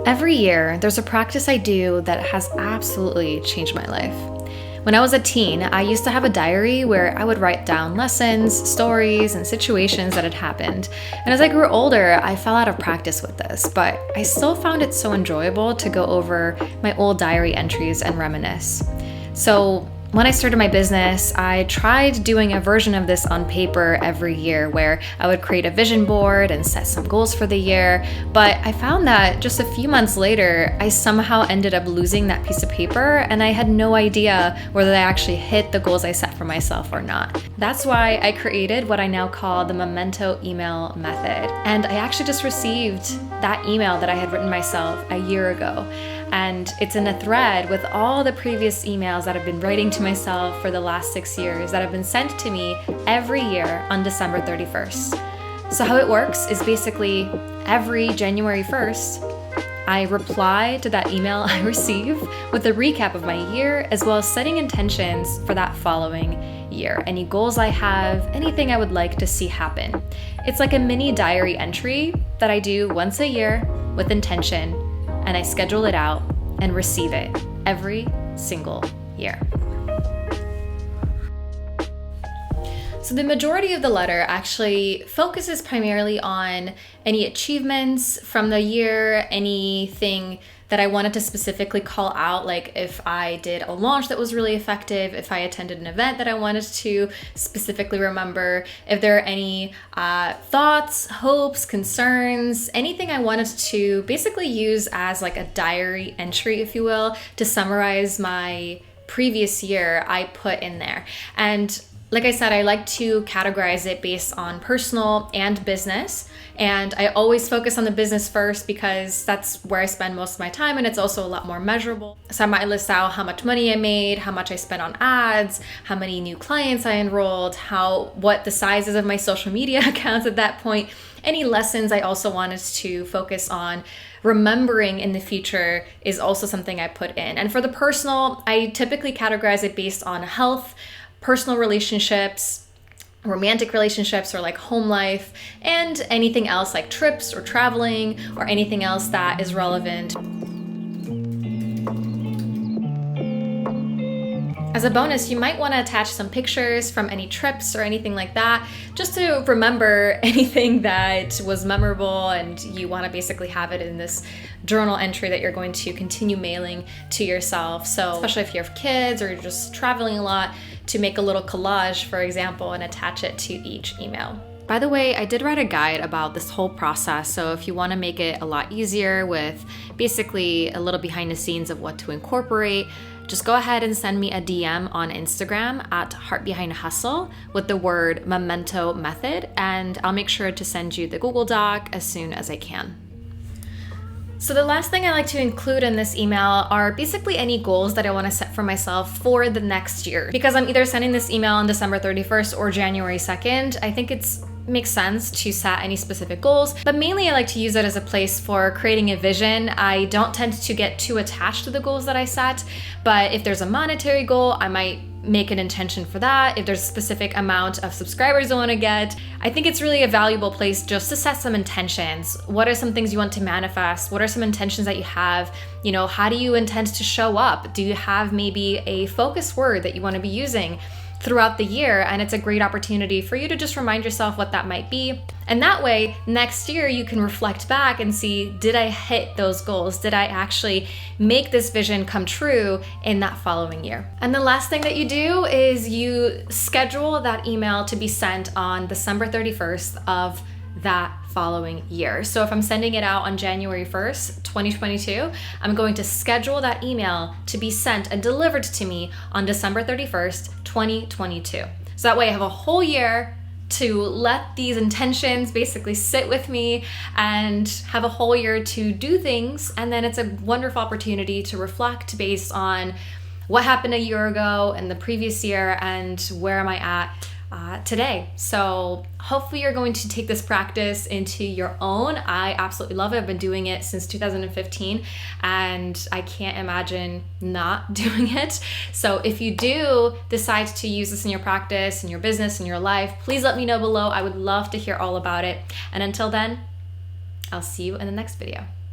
Every year, there's a practice I do that has absolutely changed my life. When I was a teen, I used to have a diary where I would write down lessons, stories, and situations that had happened. And as I grew older, I fell out of practice with this, but I still found it so enjoyable to go over my old diary entries and reminisce. So when I started my business, I tried doing a version of this on paper every year where I would create a vision board and set some goals for the year. But I found that just a few months later, I somehow ended up losing that piece of paper and I had no idea whether I actually hit the goals I set for myself or not. That's why I created what I now call the memento email method. And I actually just received that email that I had written myself a year ago. And it's in a thread with all the previous emails that I've been writing to myself for the last 6 years that have been sent to me every year on December 31st. So how it works is basically every January 1st, I reply to that email I receive with a recap of my year, as well as setting intentions for that following year. Any goals I have, anything I would like to see happen. It's like a mini diary entry that I do once a year with intention, and I schedule it out and receive it every single year. So the majority of the letter actually focuses primarily on any achievements from the year, anything that I wanted to specifically call out, like if I did a launch that was really effective, if I attended an event that I wanted to specifically remember, if there are any thoughts, hopes, concerns, anything I wanted to basically use as like a diary entry, if you will, to summarize my previous year, I put in there. And like I said, I like to categorize it based on personal and business. And I always focus on the business first because that's where I spend most of my time, and it's also a lot more measurable. So I might list out how much money I made, how much I spent on ads, how many new clients I enrolled, what the sizes of my social media accounts at that point. Any lessons I also wanted to focus on remembering in the future is also something I put in. And for the personal, I typically categorize it based on health, personal relationships, romantic relationships, or like home life, and anything else like trips or traveling or anything else that is relevant. As a bonus, you might want to attach some pictures from any trips or anything like that, just to remember anything that was memorable, and you want to basically have it in this journal entry that you're going to continue mailing to yourself. So especially if you have kids or you're just traveling a lot, to make a little collage, for example, and attach it to each email. By the way, I did write a guide about this whole process, so if you want to make it a lot easier with basically a little behind the scenes of what to incorporate, just go ahead and send me a DM on Instagram at heartbehindhustle with the word memento method, and I'll make sure to send you the Google Doc as soon as I can. So the last thing I like to include in this email are basically any goals that I want to set for myself for the next year. Because I'm either sending this email on December 31st or January 2nd, I think it makes sense to set any specific goals, but mainly I like to use it as a place for creating a vision. I don't tend to get too attached to the goals that I set, but if there's a monetary goal, I might make an intention for that. If there's a specific amount of subscribers I want to get, I think it's really a valuable place just to set some intentions. What are some things you want to manifest? What are some intentions that you have? You know, how do you intend to show up? Do you have maybe a focus word that you want to be using throughout the year? And it's a great opportunity for you to just remind yourself what that might be. And that way, next year you can reflect back and see, did I hit those goals? Did I actually make this vision come true in that following year? And the last thing that you do is you schedule that email to be sent on December 31st of that following year. So if I'm sending it out on January 1st, 2022, I'm going to schedule that email to be sent and delivered to me on December 31st, 2022. So that way I have a whole year to let these intentions basically sit with me and have a whole year to do things. And then it's a wonderful opportunity to reflect based on what happened a year ago and the previous year and where am I at today. So hopefully you're going to take this practice into your own. I absolutely love it. I've been doing it since 2015 and I can't imagine not doing it. So if you do decide to use this in your practice, in your business, in your life, please let me know below. I would love to hear all about it. And until then, I'll see you in the next video.